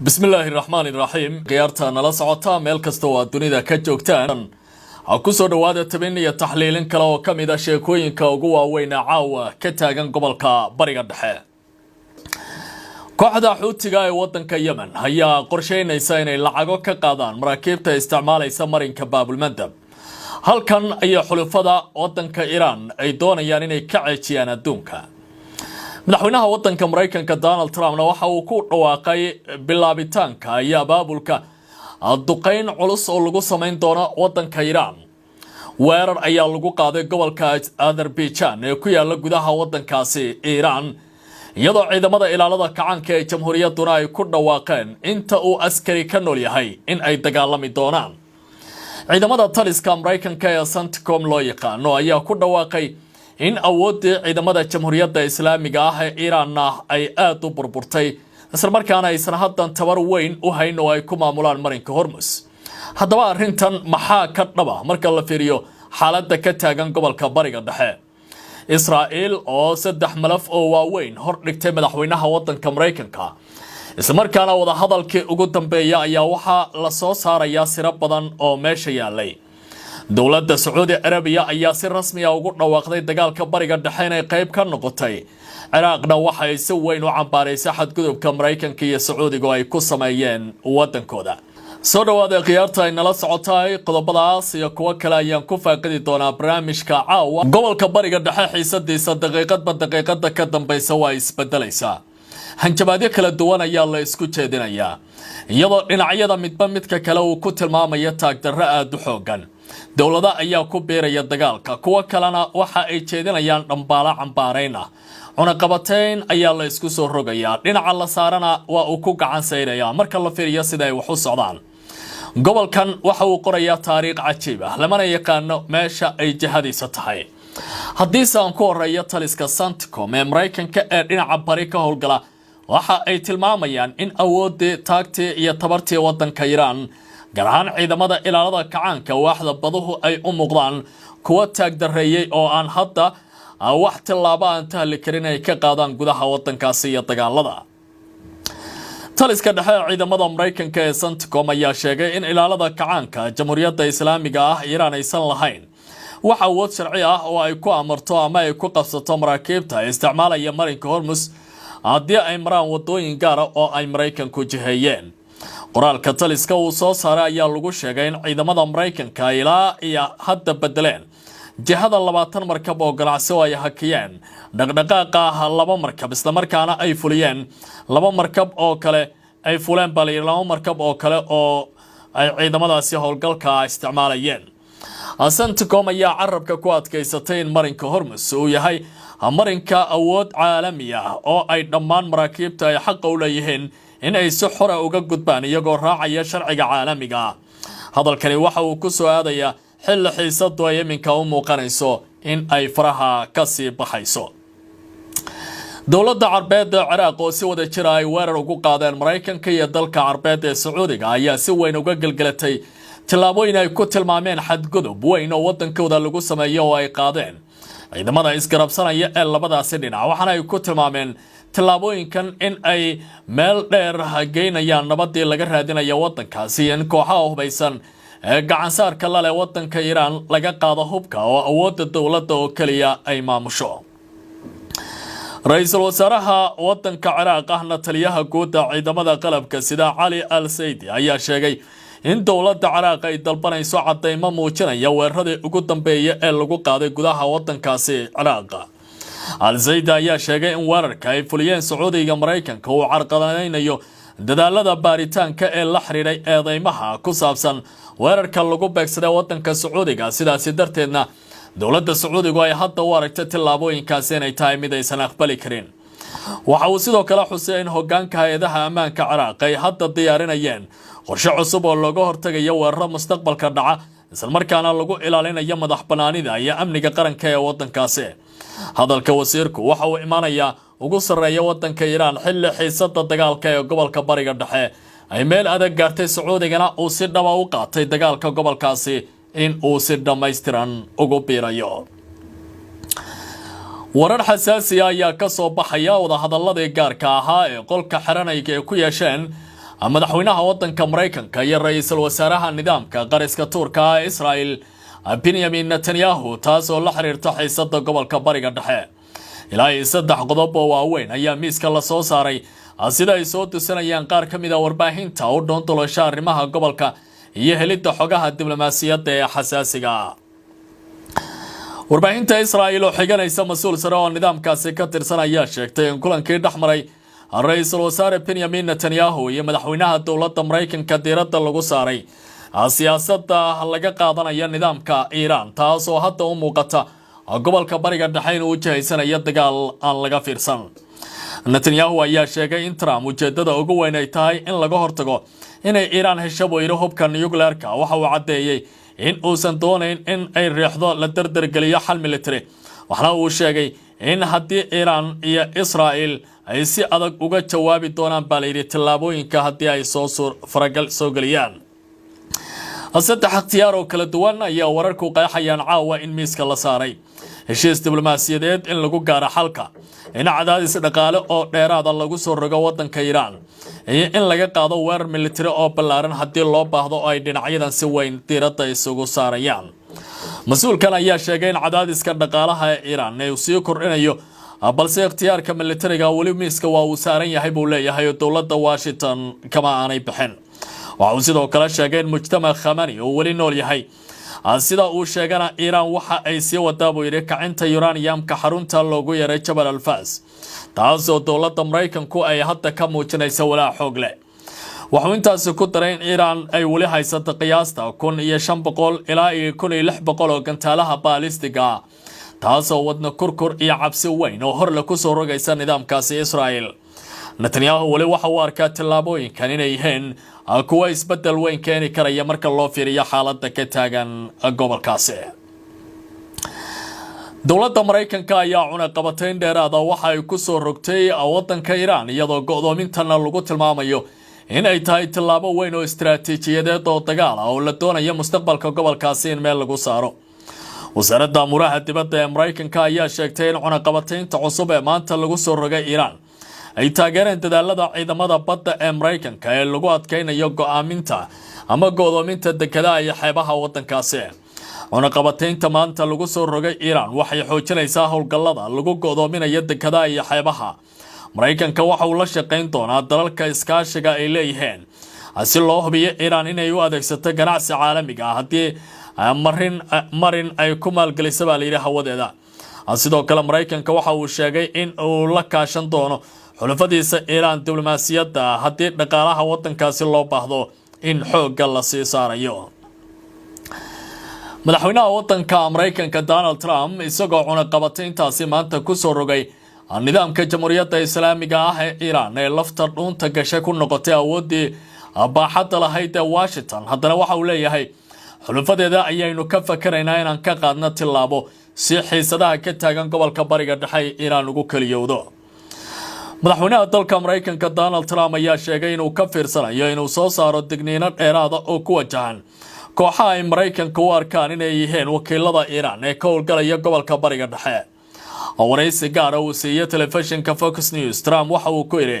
بسم الله الرحمن الرحيم قيارتا نلا سعوتا ميل كasta waa dunida ka joogtaan ha ku soo dhawaada tabin iyo taxliilin kale oo kamid sheekooyinka ugu waaweyn caawa ka taagan gobolka bariga dhexe kooxda xuutiga ee wadanka Yemen ayaa qorsheynaysa inay lacago ka qaadaan maraakiibta isticmaalaysa marinka Baabul Mandab halkan ay xulufada wadanka Iran ay doonayaan inay ka ceejiyaan adduunka madaxweynaha wadanka Mareykanka Donald Trump waxa uu ku dhawaaqay bilaabitaanka ayaa baabulka duqeyn culus oo lagu sameyn doono wadanka Iran weerar ayaa lagu qaaday gobolka Azerbaijan ee ku yaala gudaha wadankaasi Iran iyadoo ciidamada ilaalada kacaanka ee jamhuuriyaduna ay ku dhawaaqeen inta uu askari ka nool yahay in ay dagaalami doonaan ciidamada taliska Mareykanka ee CENTCOM loo yaqaano ayaa ku dhawaaqay in awoodda ciidamada jamhuuriyadda islaamiga ah ee Iran ay aad u burburtay isla markaana aysan haddan tabar weyn u hayn oo ay ku maamulaan marinka Hormuz haddaba arrintan maxaa ka dhaba marka la fiiriyo xaaladda ka taagan gobolka bariga dhexe Israa'iil oo saddex malaf oo waaweyn hor dhigtay madaxweynaha wadanka Mareykanka isla markaana wada hadalkii ugu dambeeyay ayaa waxa la soo saarayaa siro badan oo meesha yaalay dowladda Saudi Arabia ayaa si rasmi ah ugu dhawaaqday dagaalka bariga dhexe inay qayb ka noqotay Ciraaqna waxa ay si weyn u cambaaraysay xadgudubka Mareykanka iyo Sacuudiga ay ku sameeyeen wadankooda soo dhawaada qiyaarta ay nala socotay qodobadaas iyo kuwa kale ayaan ku faaqidi doonaa barnaamijka caawa gobolka bariga dhexe xiisadiisa daqiiqada ka dambaysa waa isbedelaysaa hanjabaadyo kala duwan ayaa la isku jeedinayaa iyadoo dhinacyada midba midka kale uu ku tilmaamayo taagdarro aad u xoogan dowladda ayaa ku beeraya dagaalka kuwa kalena waxa ay jeedinayaan dhambaala cambaarayna cunaqabateyn ayaa la isku soo rogayaa dhinaca la saarana waa uu ku gacan sayraya marka la fiiriyo sida ay wax u socdaan gobolkan waxa uu qorayaa taariikh cajiib ah lamana yaqaano meesha ay jihadiisa tahay haddii aan ku horeeyo taliska CENTCOM ee Mareykanka ee dhinaca bari ka howlgala waxa ay tilmaamayaan in awoodda taagtii iyo tabartii wadanka Iran gaar ahaan ciidamada ilaalada kacaanka waaxda baduhu ay u muuqdaan kuwa taagdareeyay oo aan hadda wax tilaabo aan tahli karin ay ka qaadaan gudaha wadankaasi iyo dagaalada taliska dhexe ciidamada Mareykanka ee CENTCOM ayaa sheegay in ilaalada kacaanka jamhuuriyadda islaamiga ah Iran aysan lahayn wax awood sharci ah oo ay ku amarto ama ay ku qabsato maraakiibta isticmaalaya marinka Hormuz haddii ay maraan wadooyin gaar ah oo ay Mareykanku jiheeyeen qoraalka taliska uu soo saaray ayaa lagu sheegay in ciidamada Mareykanka ilaa iyo hadda bedeleen jihada 20 markab oo ganacsi oo ay hakiyeen dhaqdhaqaaqa laba markab isla markaana ay fuliyeen laba markab oo kale ay fuleen laba markab oo kale oo ay ciidamadaasi howlgalka isticmaalayeen CENTCOM ayaa carabka ku adkaysatay in marinka Hormuz uu yahay marinka awood caalami ah oo ay dhammaan maraakiibta ay xaq u leeyihiin in ay si xor ah uga gudbaan iyagoo raacaya sharciga caalamiga hadalkani waxa uu ku soo aadaya xilli xiisadu ay iminka u muuqanayso in ay faraha ka sii baxayso dowladda Carbeed ee Ciraaq oo si wada jir ay weerar ugu qaadeen Mareykanka iyo dalka Carbeed ee Sacuudiga ayaa si weyn uga galgalatay tilaabooyin ay ku tilmaameen xadgudub weyn oo wadankooda lagu sameeyo oo ay qaadeen ciidamada isgarabsanaya ee labadaasi dhinac waxaana ay ku tilmaameen tilaabooyinkan in ay meel dheer geynayaan nabadii laga raadinayo wadankaasi in kooxaha hubeysan ee gacansaarka la leh wadanka Iran laga qaado hubka oo awoodda dowladda oo kaliya ay maamusho ra'iisul wasaaraha wadanka Ciraaq ahna taliyaha guud ee ciidamada qalabka sida Ali Al-Saidi ayaa sheegay in dowladda Ciraaq ay dalbanayso cadeymo muujinaya weeraradii ugu dambeeyay ee lagu qaaday gudaha wadankaasi Ciraaq Al-Saidi ayaa sheegay in weerarka ay fuliyeen Sacuudiga Mareykanka uu carqaladeynayo dadaalada baaritaanka ee la xiriiray eedeymaha ku saabsan weerarka lagu beegsaday wadanka Sacuudiga sidaas darteedna dowladda Sacuudiga ay hadda u aragtay tilaabooyinkaasi inay tahay mid aysan aqbali karin waxa uu sidoo kale xusay in hoggaanka hay'adaha ammaanka Ciraaq ay hadda diyaarinayeen qorshe cusub oo looga hortagayo weeraro mustaqbalka dhaca isla markaana lagu ilaalinayo madaxbanaanida iyo amniga qaranka ee wadankaasi hadalka wasiirku waxa uu imaanayaa ugu sareeya wadanka Iran xilli xiisada dagaalka ee gobolka bariga dhexe ay meel adag gaartay Sacuudigana uu si dhaba u qaatay dagaalka gobolkaasi in uu si dhameystiran ugu biirayo warar xasaasi ah ayaa ka soo baxaya wada hadaladii gaarka ahaa ee qolka xiranayga ee ku yeesheen madaxweynaha waddanka Mareykanka iyo ra'iisul wasaaraha nidaamka qariska Turka Israel Benjamin Netanyahu taasoo la xiriirta xiisadda gobolka Bariga Dhexe. ilaa 3 qodob oo waaweyn ayaa miiska la soo saaray sida ay soo tusinayaan qaar ka mid ah warbaahinta oo doontolosha arrimaha gobolka iyo helidda xogaha diblomaasiyadda ee xasaasiga ah. warbaahinta Israel oo xiganaysa mas'uul sare oo nidaamkaasi ka tirsan ayaa sheegtay in kulankii dhexmaray ra'iisul wasaare Benjamin Netanyahu iyo madaxweynaha dowladda Mareykanka diiradda lagu saaray siyaasadda laga qaadanayo nidaamka Iran taasoo hadda u muuqata gobolka Bariga Dhexe inuu wajahaysanaya dagaal aan laga fiirsan. Netanyahu ayaa sheegay in Trump ujeedada ugu weyn ay tahay in laga hortago inay Iran hesho weyro hubka nuclear-ka. waxa uu cadeeyay in uusan doonayn in ay riixdo la dardargeliyo xal military. waxna uu sheegay in haddii Iran iyo Israel ay si adag uga jawaabi doonaan balayri tillaabooyinka haddii ay faragal soo galiyaan. saddex ikhtiyaar oo kala duwan ayaa wararku qeexayaan caawa in miiska la saaray heshiis diblomaasiyadeed in lagu gaaro xalka, in cadaadis dhaqaale oo dheeraad ah lagu soo rogo waddanka Iran, iyo in laga qaado weerar military oo ballaaran haddii loo baahdo oo ay dhinacyadan si weyn diiradda isugu saarayaan. mas'uulkan ayaa sheegay in cadaadiska dhaqaalaha ee Iran uu sii kordhinayo, balse ikhtiyaarka militariga weli miiska waa uu saaran yahay buu leeyahay dowladda Washington kama aanay bixin. waxa uu sidoo kale sheegay in mujtamac Khamenei uu weli nool yahay, sida uu sheegana Iran waxa ay sii wadaa buu yiri kacinta uranium-ka xarunta loogu yeeray Jabal al-Fars, taasoo dowladda Mareykanku ay hadda ka muujinayso walaac xoog leh. wuxuu intaas ku daray in Iran ay weli haysato qiyaasta 1500 ilaa 1600 oo gantaalaha baalistiga, taasoo wadna kurkur iyo cabsi weyn oo hor la ku soo rogaysa nidaamkaasi Israel. Netanyahu wali waxa uu arkaa tillaabooyinkan inay yihiin kuwa isbedel weyn keeni karaya marka loo fiiriyo xaaladda ka taagan gobolkaasi. dowladda Mareykanka ayaa cunaqabatayn dheeraad ah waxa ay ku soo rogtay waddanka Iran iyadoo go'doomintana lagu tilmaamayo in ay tahay tillaabo weyn oo istiraatiijiyadeed oo dagaal ah oo la doonayo mustaqbalka gobolkaasi in meel lagu saaro. wasaaradda amuraha dibadda ee Mareykanka ayaa sheegtay in cunaqabataynta cusub ee maanta lagu soo rogay Iran ay taageereen dadaalada ciidamada badda ee Mareykanka ee lagu adkeynayo go'aaminta ama go'doominta dekedaha iyo xeebaha waddankaasi. cunaqabataynta maanta lagu soo rogay Iran waxay xoojinaysaa howlgallada lagu go'doominayo dekedaha iyo xeebaha. Mareykanka waxa uu la shaqeyn doonaa dalalka iskaashiga ay leeyihiin si loo hubiyo Iran inay u adeegsato ganacsi caalamiga ah haddii marin ay ku maalgeliso baa la yidhi hawadeeda. sidoo kale Mareykanka waxa uu sheegay in uu la kaashan doono xulafadiisa Iran diblomaasiyadda haddii dhaqaalaha waddankaasi loo baahdo in xoogga la sii saarayo. madaxweynaha waddanka Mareykanka Donald Trump isagoo cunaqabatayntaasi maanta ku soo rogay nidaamka jamhuuriyadda islaamiga ah ee Iran ee lafta dhuunta gashay ku noqotay awoodii baaxadda lahayd ee Washington, haddana waxa uu leeyahay xulafadeeda ayaynu ka fakaraynaa inaan ka qaadno tillaabo si xiisadaha ka taagan gobolka Bariga Dhexe Iran ugu kaliyowdo. madaxweynaha dalka Mareykanka Donald Trump ayaa sheegay inuu ka fiirsanayo inuu soo saaro digniino dheeraad ah oo ku wajahan kooxaha ay Mareykanka u arkaan inay yihiin wakiilada Iran ee ka howlgalaya gobolka Bariga Dhexe. waraysi gaar ah uu siiyay telefishinka Fox News, Trump waxa uu ku yiri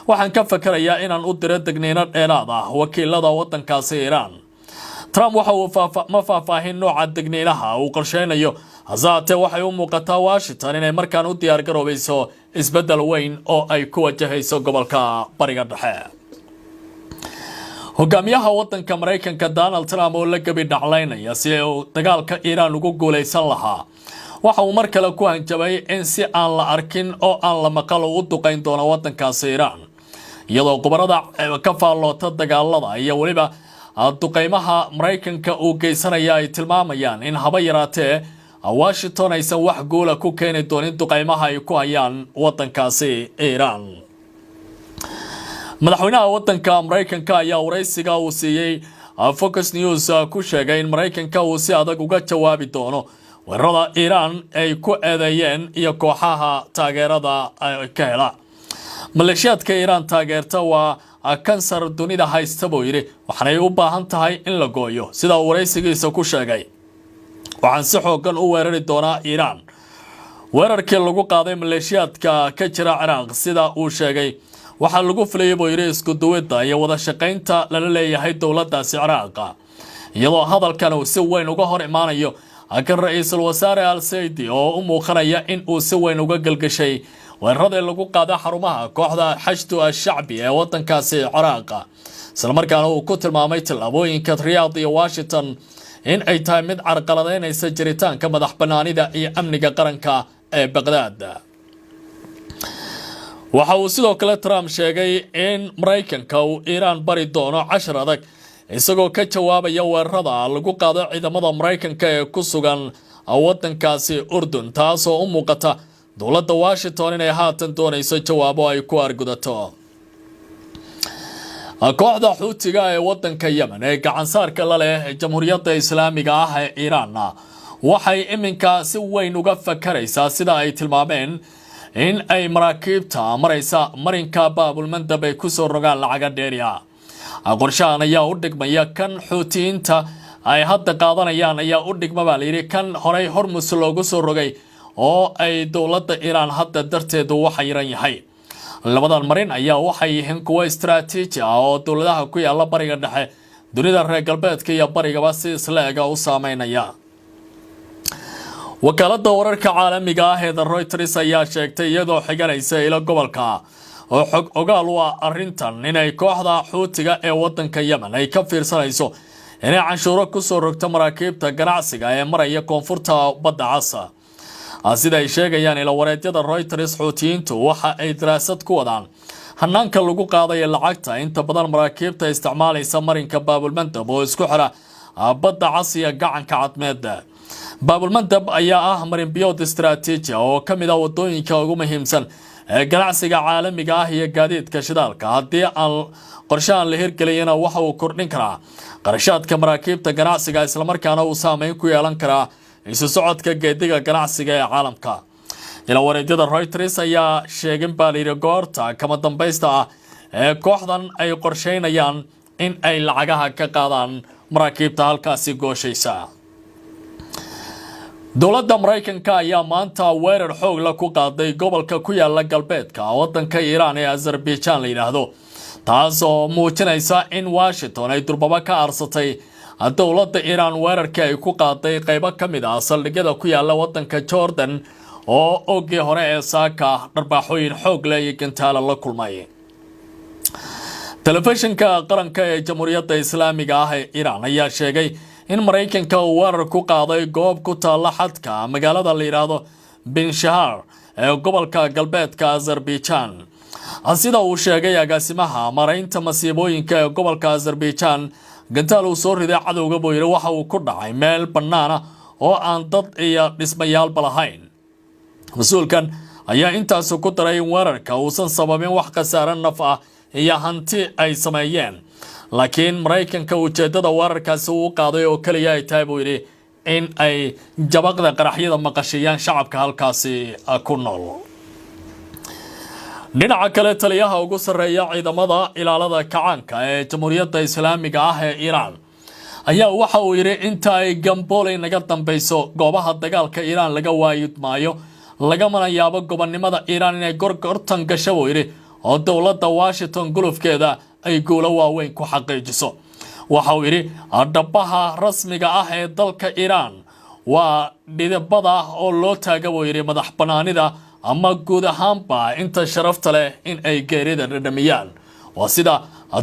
waxaan ka fakarayaa inaan u diro digniino dheeraad ah wakiilada waddankaasi Iran. Trump waxa uu faahfaahin nooca digniinaha uu qorsheynayo, hasaate waxay u muuqataa Washington inay markaan u diyaar garoobayso isbedel weyn oo ay ku wajahayso gobolka Bariga Dhexe. hogaamiyaha waddanka Mareykanka Donald Trump oo la gabi dhaclaynaya si uu dagaalka Iran ugu guuleysan lahaa, waxa uu mar kale ku hanjabay in si aan la arkin oo aan la maqal u duqeyn doono waddankaasi Iran, iyadoo qubarada ka faalloota dagaalada iyo waliba duqeymaha Mareykanka uu geysanaya ay tilmaamayaan in haba yaraatee Washington aysan wax guula ku keeni doonin duqeymaha ay ku hayaan waddankaasi Iran. madaxweynaha waddanka Mareykanka ayaa waraysiga uu siiyay Fox News ku sheegay in Mareykanka uu si adag uga jawaabi doono weerarada Iran ay ku eedeeyeen iyo kooxaha taageerada ka hela. maleeshiyaadka Iran taageerta waa kansar dunida haysta buu yiri, waxaanay u baahan tahay in la gooyo, sida waraysigiisa ku sheegay. waxaan si xoogan u weerari doonaa Iran. weerarkii lagu qaaday maleeshiyaadka ka jira Ciraaq sida uu sheegay waxaa lagu filayay buu yiri isku duwidda iyo wada shaqaynta lala leeyahay dowladdaasi Ciraaq iyadoo hadalkan uu si weyn uga hor imaanayo akan ra'iisul wasaare al-Saidi oo u muuqanaya in uu si weyn uga galgashay weerarada lagu qaaday xarumaha kooxda Xashdu al-Shacbi ee wadankaasi Ciraaq isla markaana uu ku tilmaamay tallaabooyinka Riyadh iyo Washington in ay tahay mid carqaladeynaysa jiritaanka madax banaanida iyo amniga qaranka ee Baghdad. waxa uu sidoo kale Trump sheegay in Mareykanka uu Iran bari doono cashar adag isagoo ka jawaabaya weerarada lagu qaaday ciidamada Mareykanka ee ku sugan wadankaasi Urdun taasoo u muuqata dowladda Washington inay haatan doonayso jawaabo ay ku argudato. kooxda Xuutiga ee wadanka Yemen ee gacan saarka la leh Jamhuuriyadda Islaamiga ah ee Iran waxay iminka si weyn uga fakaraysaa sida ay tilmaameen in ay maraakiibta maraysa marinka Baabul Mandab ay ku soo rogaan lacaga dheeriya. qorshahan ayaa u dhigmaya kan Xuutiyiinta ay hadda qaadanayaan ayaa u dhigma baa la yiri kan horey Hormuz loogu soo rogay oo ay dowladda Iran hadda darteedu waxa yaran yahay. labadan marin ayaa waxay yihiin kuwa istiraatiiji ah oo dowladaha ku yaala bariga dhexe dunida reer galbeedka iyo barigaba si isla eg u saameynaya. wakaaladda wararka caalamiga ah ee Reuters ayaa sheegtay iyadoo xiganaysa ilo gobolka oo xog ogaal u ah arrintan inay kooxda Xuutiga ee wadanka Yemen ay ka fiirsanayso inay canshuuro ku soo rogto maraakiibta ganacsiga ee maraya koonfurta badda Cas. sida ay sheegayaan ila wareedyada Reuters Xuutiyiintu waxa ay daraasad ku wadaan hanaanka lagu qaadayo lacagta inta badan maraakiibta isticmaalaysa marinka Baabul Mandab oo isku xira badda Cas iyo gacanka Cadmeed. Baabul Mandab ayaa ah marin biyood istiraatiiji oo kamid ah wadooyinka ugu muhiimsan ee ganacsiga caalamiga ah iyo gaadiidka shidaalka. haddii aan qorshahan la hirgeliyana waxa uu kordhin karaa qarashaadka maraakiibta ganacsiga isla markaana uu saameyn ku yeelan karaa isu socodka geediga ganacsiga ee caalamka. ila wareedyada Reuters ayaa sheegin baaliri goorta kama dambaysta ah ee kooxdan ay qorsheynayaan in ay lacagaha ka qaadaan maraakiibta halkaasi gooshaysa. dowladda Mareykanka ayaa maanta weerar xoog la ku qaaday gobolka ku yaala galbeedka wadanka Iran ee Azerbaijan la yiraahdo taasoo muujinaysa in Washington ay durbaba ka arsatay dowladda Iran weerarka ay ku qaaday qaybo kamid ah saldhigyada ku yaala wadanka Jordan oo ogii hore ee saaka dharbaaxooyin xoog leh iyo gantaalo la kulmay. telefishinka qaranka ee Jamhuuriyadda Islaamiga ah ee Iran ayaa sheegay in Mareykanka uu weerar ku qaaday goob ku taala xadka magaalada la yiraahdo Bin Shahar ee gobolka galbeedka Azerbaijan. sida uu sheegay agaasimaha mareynta masiibooyinka ee gobolka Azerbaijan gantaal uu soo riday cadowga buu yiri waxa uu ku dhacay meel banaana oo aan dad iyo dhismayaal lahayn. mas'uulkan ayaa intaas ku daray in weerarka uusan sababin wax khasaare naf ah iyo hanti ay sameeyeen laakiin Mareykanka ujeedada weerarkaasi uu qaaday oo kaliya ay tahay buu yiri in ay jabaqda qaraxyada maqashiyaan shacabka halkaasi ku nool. dhinaca kale taliyaha ugu sareeya ciidamada ilaalada kacaanka ee Jamhuuriyadda Islaamiga ah ee Iran ayaa waxa uu yiri inta ay Gambole naga dambayso goobaha dagaalka Iran laga waayidmaayo laga yaabo gobonnimada Iran inay gorgortan gasho buu yiri oo dowladda Washington gulufkeeda ay guulo waaweyn ku xaqiijiso. waxa uu yiri dhabaha rasmiga ah ee dalka Iran waa dhidibada oo loo taago buu yiri madax banaanida ama guud ahaanba inta sharafta leh in ay geerida dhadhamiyaan. waa sida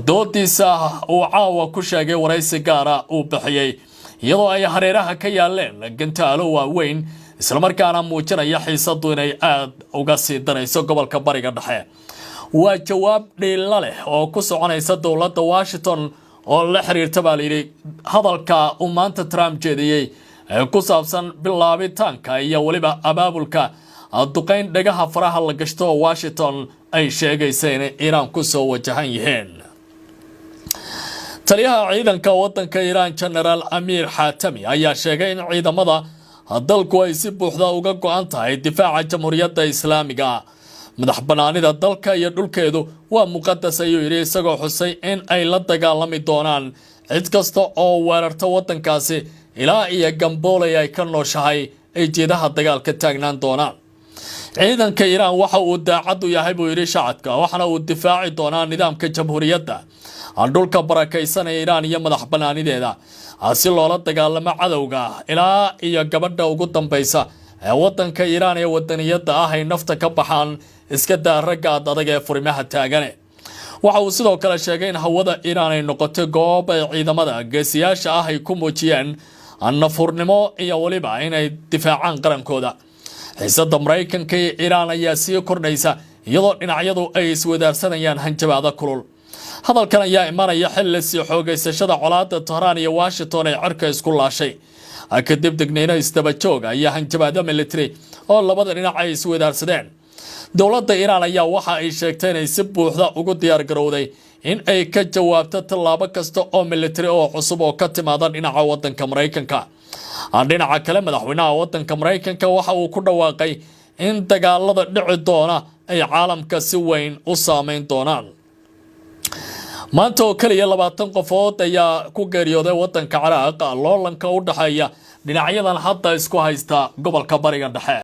doodiisa uu caawa ku sheegay waraysi gaara uu bixiyay iyadoo ay hareeraha ka yaaleen gantaalo waaweyn isla markaana muujinaya xiisadu inay aad uga sii danayso gobolka bariga dhexe. waa jawaab dhiila leh oo ku soconaysa dowladda Washington oo la xiriirta baa la yiri hadalka uu maanta Trump jeediyay ee ku saabsan bilaabitaanka iyo waliba abaabulka duqeyn dhagaha faraha la gashto Washington ay sheegaysa in Iran ku soo wajahan yihiin. taliyaha ciidanka wadanka Iran General Amir Hatami ayaa sheegay in ciidamada dalku ay si buuxda uga go'an tahay difaaca Jamhuuriyadda Islaamiga. madax banaanida dalka iyo dhulkeedu waa muqadas ayuu yiri isagoo xusay in ay la dagaalami doonaan cid kasta oo weerarta wadankaasi ilaa iyo Gambole ay ka nooshahay ay jeedaha dagaalka taagnaan doonaan. ciidanka Iiraan waxa uu daacad u yahay buu yiri shacabka waxana uu difaaci doonaa nidaamka jamhuuriyadda dhulka barakaysan ee Iiraan iyo madax banaanideeda si loola dagaalamo cadawga ilaa iyo gabadha ugu dambaysa ee wadanka Iiraan ee wadaniyada ah ay nafta ka baxaan iska daa ragga adag ee furimaha taagan waxa uu sidoo kale sheegay in hawada Iiraan ay noqotay goob ay ciidamada geesiyaasha ah ay ku muujiyeen nafurnimo iyo waliba inay difaacaan qarankooda xiisadda Mareykanka iyo Iiraan ayaa sii kordhaysa iyadoo dhinacyadu ay iswadaarsanayaan hanjabaado kulul hadalkan ayaa imanaya xilli sii xoogaysashada colaadda Tehran iyo Washington ay cirka isku laashay kadib degniino isdaba joog ayaa hanjabaado military oo labada dhinac ay iswadaarsadeen dowladda Iiraan ayaa waxa ay sheegtay inay si buuxda ugu diyaar garowday in ay ka jawaabto tallaabo kasta oo military oo cusub oo ka timaada dhinaca wadanka Mareykanka dhinaca kale madaxweynaha wadanka Mareykanka waxa uu ku dhawaaqay in dagaalada dhici doona ay caalamka si weyn u saameyn doonaan maanta oo kaliya 20 qofood ayaa ku geeriyooday wadanka Ciraaq loolanka u dhaxeeya dhinacyadan hadda isku haysta gobolka bariga dhexe